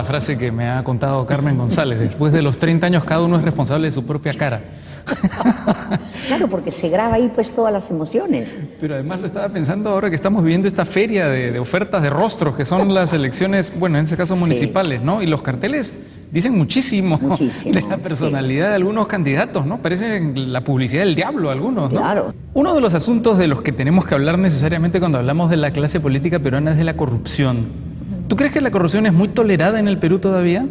la frase que me ha contado Carmen González. Después de los 30 años cada uno es responsable de su propia cara. Claro, porque se graba ahí pues todas las emociones. Pero además lo estaba pensando ahora que estamos viviendo esta feria de ofertas de rostros, que son las elecciones, bueno, en este caso municipales, ¿no? Y los carteles dicen muchísimo, de la personalidad de algunos candidatos, ¿no? Parecen la publicidad del diablo algunos, ¿no? Claro. Uno de los asuntos de los que tenemos que hablar necesariamente cuando hablamos de la clase política peruana es de la corrupción. ¿Tú crees que la corrupción es muy tolerada en el Perú todavía?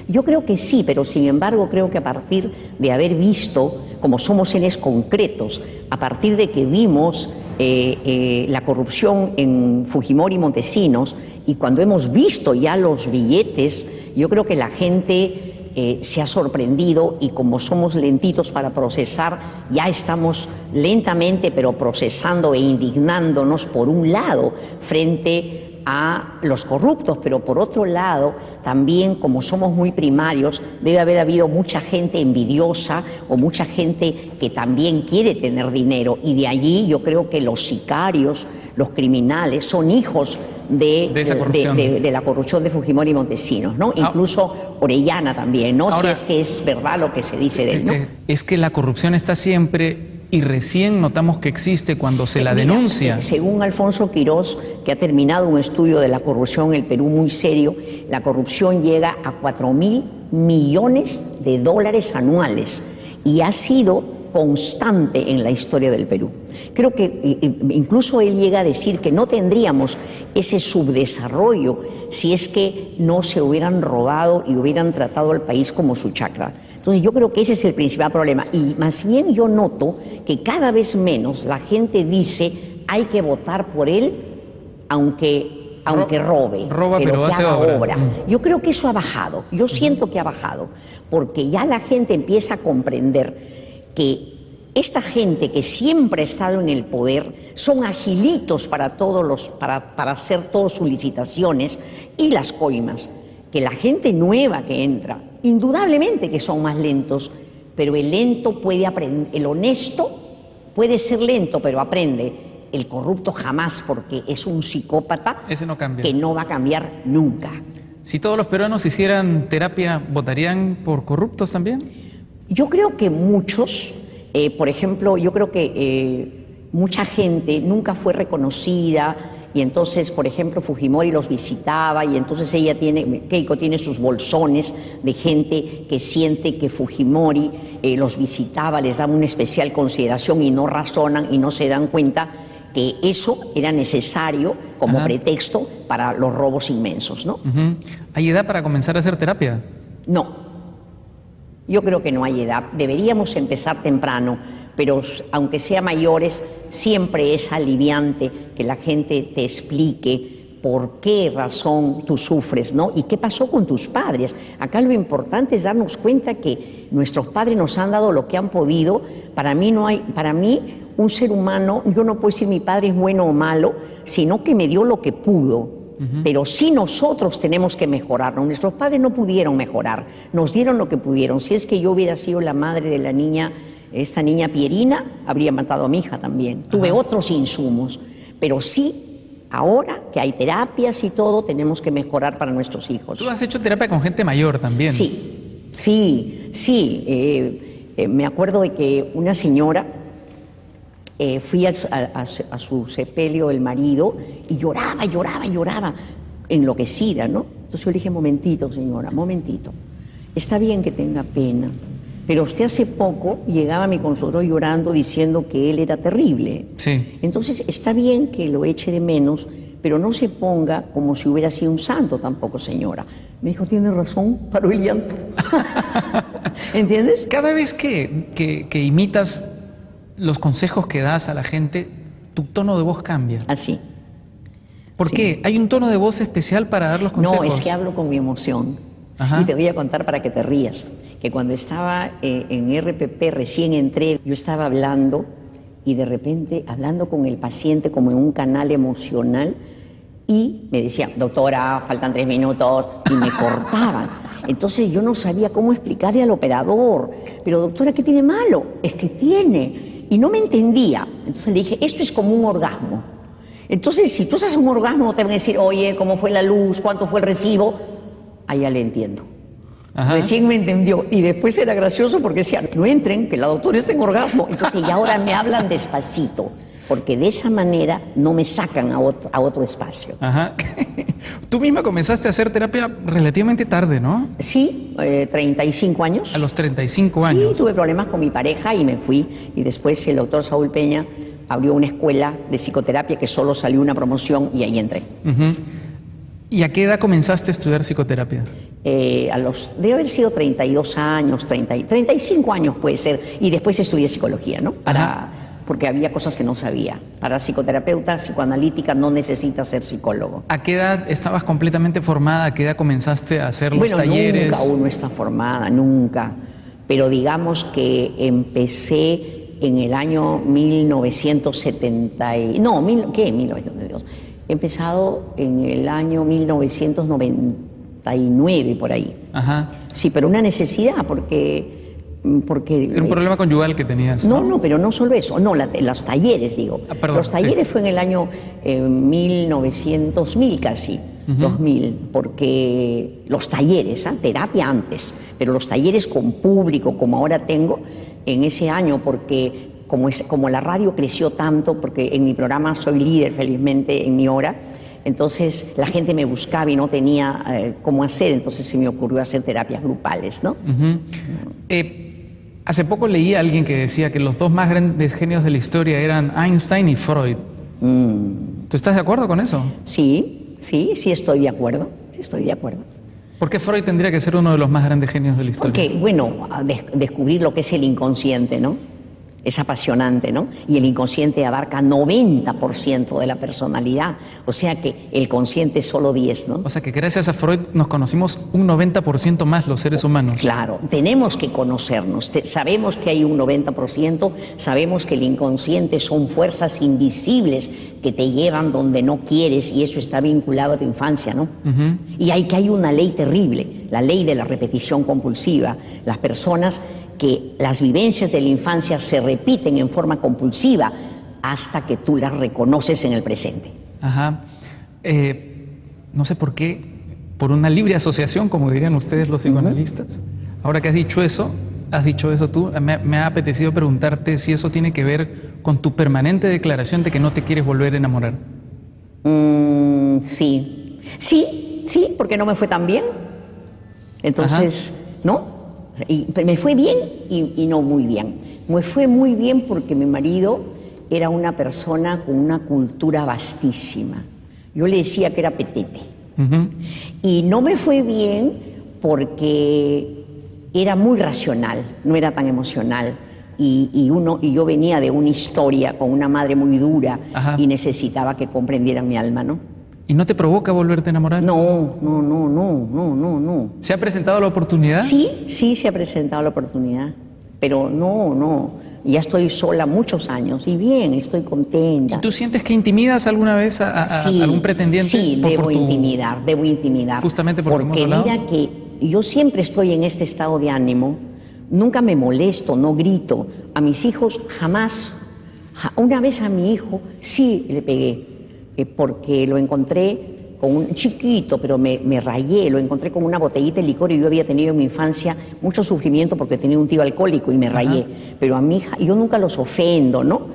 Yo creo que sí, pero sin embargo creo que a partir de haber visto, como somos seres concretos, a partir de que vimos la corrupción en Fujimori y Montesinos, y cuando hemos visto ya los billetes, yo creo que la gente se ha sorprendido, y como somos lentitos para procesar, ya estamos lentamente pero procesando e indignándonos por un lado frente a los corruptos, pero por otro lado también, como somos muy primarios, debe haber habido mucha gente envidiosa o mucha gente que también quiere tener dinero, y de allí yo creo que los sicarios, los criminales son hijos de la corrupción de Fujimori y Montesinos, ¿no? Incluso Orellana también, ¿no? Ahora, si es que es verdad lo que se dice de él, ¿no? Es que la corrupción está siempre, y recién notamos que existe cuando se la denuncia. Según Alfonso Quirós, que ha terminado un estudio de la corrupción en el Perú muy serio, la corrupción llega a 4.000 millones de dólares anuales y ha sido constante en la historia del Perú. Creo que incluso él llega a decir que no tendríamos ese subdesarrollo si es que no se hubieran robado y hubieran tratado al país como su chacra. Entonces yo creo que ese es el principal problema, y más bien yo noto que cada vez menos la gente dice hay que votar por él aunque robe, pero que haga obra. Yo creo que eso ha bajado, yo siento que ha bajado, porque ya la gente empieza a comprender que esta gente que siempre ha estado en el poder son agilitos para hacer todas sus licitaciones y las coimas, que la gente nueva que entra, indudablemente que son más lentos, pero el lento puede aprender, el honesto puede ser lento pero aprende, el corrupto jamás, porque es un psicópata. Ese no cambia, que no va a cambiar nunca. Si todos los peruanos hicieran terapia, ¿votarían por corruptos también? Yo creo que muchos, por ejemplo, yo creo que mucha gente nunca fue reconocida, y entonces, por ejemplo, Fujimori los visitaba, y entonces Keiko tiene sus bolsones de gente que siente que Fujimori los visitaba, les daba una especial consideración y no razonan y no se dan cuenta que eso era necesario como pretexto para los robos inmensos, ¿no? ¿Hay edad para comenzar a hacer terapia? No, yo creo que no hay edad. Deberíamos empezar temprano, pero aunque sea mayores, siempre es aliviante que la gente te explique por qué razón tú sufres, ¿no? Y qué pasó con tus padres. Acá lo importante es darnos cuenta que nuestros padres nos han dado lo que han podido. Para mí un ser humano, yo no puedo decir mi padre es bueno o malo, sino que me dio lo que pudo. Pero sí nosotros tenemos que mejorar. Nuestros padres no pudieron mejorar, nos dieron lo que pudieron. Si es que yo hubiera sido la madre de la niña, esta niña Pierina, habría matado a mi hija también. Tuve otros insumos, pero sí, ahora que hay terapias y todo, tenemos que mejorar para nuestros hijos. ¿Tú has hecho terapia con gente mayor también? Sí. Me acuerdo de que una señora, fui a su sepelio el marido, y lloraba, enloquecida, ¿no? Entonces yo le dije, momentito, señora, momentito, está bien que tenga pena, pero usted hace poco llegaba a mi consultorio llorando diciendo que él era terrible. Sí. Entonces está bien que lo eche de menos, pero no se ponga como si hubiera sido un santo tampoco, señora. Me dijo, tiene razón, paró el llanto. ¿Entiendes? Cada vez que imitas los consejos que das a la gente, tu tono de voz cambia. Así. ¿Por qué? ¿Hay un tono de voz especial para dar los consejos? No, es que hablo con mi emoción. Y te voy a contar para que te rías, que cuando estaba en RPP, recién entré, yo estaba hablando, y de repente hablando con el paciente como en un canal emocional, y me decían, doctora, faltan 3 minutos, y me cortaban. Entonces yo no sabía cómo explicarle al operador, pero doctora, ¿qué tiene malo? Es que tiene, y no me entendía. Entonces le dije, esto es como un orgasmo. Entonces, si tú haces un orgasmo, te van a decir, oye, ¿cómo fue la luz? ¿Cuánto fue el recibo? ya le entiendo. Ajá. Recién me entendió y después era gracioso porque decía, no entren, que la doctora está en orgasmo. Entonces, y ahora me hablan despacito, porque de esa manera no me sacan a otro espacio. Ajá. Tú misma comenzaste a hacer terapia relativamente tarde, ¿no? Sí, 35 años. A los 35 años. Sí, tuve problemas con mi pareja y me fui. Y después el doctor Saúl Peña abrió una escuela de psicoterapia que solo salió una promoción y ahí entré. ¿Y a qué edad comenzaste a estudiar psicoterapia? Debe haber sido 32 años, 35 años puede ser. Y después estudié psicología, ¿no? Porque había cosas que no sabía. Para psicoterapeuta, psicoanalítica, no necesitas ser psicólogo. ¿A qué edad estabas completamente formada? ¿A qué edad comenzaste a hacer los talleres? Nunca uno está formada, nunca. Pero digamos que empecé en el año 1970... ¿Qué? 1992. He empezado en el año 1999, por ahí. Ajá. Sí, pero una necesidad, porque Era un problema conyugal que tenías, ¿no? No, pero no solo eso. No, los talleres, digo. Perdón, los talleres fue en el año 2000 casi, 2000, porque los talleres, terapia antes, pero los talleres con público, como ahora tengo, en ese año, porque como la radio creció tanto, porque en mi programa soy líder, felizmente, en mi hora, entonces la gente me buscaba y no tenía cómo hacer, entonces se me ocurrió hacer terapias grupales, ¿no? Hace poco leí a alguien que decía que los dos más grandes genios de la historia eran Einstein y Freud. ¿Tú estás de acuerdo con eso? Sí, estoy de acuerdo, sí estoy de acuerdo. ¿Por qué Freud tendría que ser uno de los más grandes genios de la historia? Porque, bueno, descubrir lo que es el inconsciente, ¿no? Es apasionante, ¿no? Y el inconsciente abarca 90% de la personalidad, o sea que el consciente es solo 10, ¿no? O sea que gracias a Freud nos conocimos un 90% más los seres humanos. Claro, tenemos que conocernos, sabemos que hay un 90%, sabemos que el inconsciente son fuerzas invisibles que te llevan donde no quieres y eso está vinculado a tu infancia, ¿no? Y hay una ley terrible, la ley de la repetición compulsiva. Las personas que las vivencias de la infancia se repiten en forma compulsiva hasta que tú las reconoces en el presente. Ajá. No sé por qué, por una libre asociación, como dirían ustedes los psicoanalistas. Ahora que has dicho eso tú, me ha apetecido preguntarte si eso tiene que ver con tu permanente declaración de que no te quieres volver a enamorar. Sí, porque no me fue tan bien. Entonces, ¿no? Y me fue bien y no muy bien. Me fue muy bien porque mi marido era una persona con una cultura vastísima. Yo le decía que era petete. Y no me fue bien porque era muy racional, no era tan emocional. Y yo venía de una historia con una madre muy dura y necesitaba que comprendiera mi alma, ¿no? ¿Y no te provoca volverte a enamorar? No. ¿Se ha presentado la oportunidad? Sí, se ha presentado la oportunidad, pero no. Ya estoy sola muchos años y bien, estoy contenta. ¿Y tú sientes que intimidas alguna vez a algún pretendiente? Sí, debo intimidar. Justamente porque mira que yo siempre estoy en este estado de ánimo, nunca me molesto, no grito. A mis hijos jamás. Una vez a mi hijo sí le pegué. Porque lo encontré con un chiquito, pero me rayé, lo encontré con una botellita de licor y yo había tenido en mi infancia mucho sufrimiento porque tenía un tío alcohólico y me rayé. Pero a mi hija, yo nunca los ofendo, ¿no?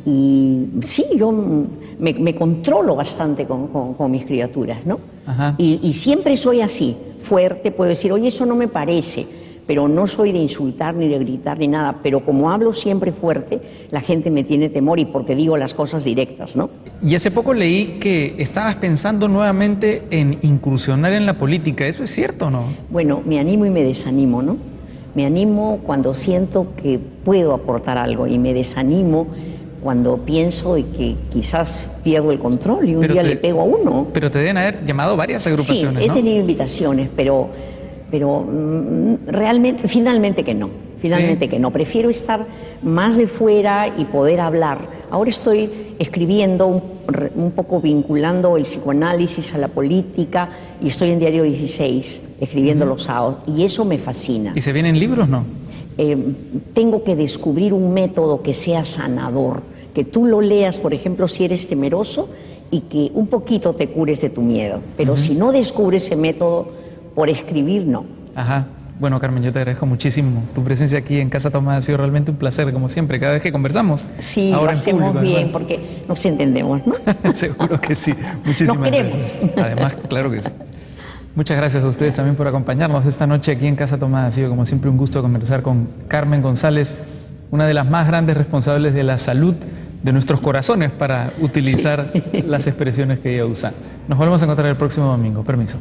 Y sí, yo me controlo bastante con mis criaturas, ¿no? Y siempre soy así, fuerte, puedo decir, oye, eso no me parece. Pero no soy de insultar ni de gritar ni nada, pero como hablo siempre fuerte, la gente me tiene temor y porque digo las cosas directas, ¿no? Y hace poco leí que estabas pensando nuevamente en incursionar en la política, ¿eso es cierto o no? Bueno, me animo y me desanimo, ¿no? Me animo cuando siento que puedo aportar algo y me desanimo cuando pienso de que quizás pierdo el control y un día le pego a uno. Pero te deben haber llamado varias agrupaciones, sí, ¿no? He tenido invitaciones, pero realmente, finalmente que no. Que no. Prefiero estar más de fuera y poder hablar. Ahora estoy escribiendo un poco vinculando el psicoanálisis a la política y estoy en Diario 16 escribiendo los sábados y eso me fascina. ¿Y se vienen libros, no? Tengo que descubrir un método que sea sanador, que tú lo leas, por ejemplo, si eres temeroso y que un poquito te cures de tu miedo. Pero si no descubres ese método, por escribir no. Ajá. Bueno, Carmen, yo te agradezco muchísimo. Tu presencia aquí en Casa Tomada ha sido realmente un placer, como siempre, cada vez que conversamos. Sí, ahora lo hacemos público, bien, además. Porque nos entendemos, ¿no? Seguro que sí. Muchísimas nos queremos. Gracias. Además, claro que sí. Muchas gracias a ustedes también por acompañarnos esta noche aquí en Casa Tomada. Ha sido, como siempre, un gusto conversar con Carmen González, una de las más grandes responsables de la salud de nuestros corazones, para utilizar las expresiones que ella usa. Nos volvemos a encontrar el próximo domingo. Permiso.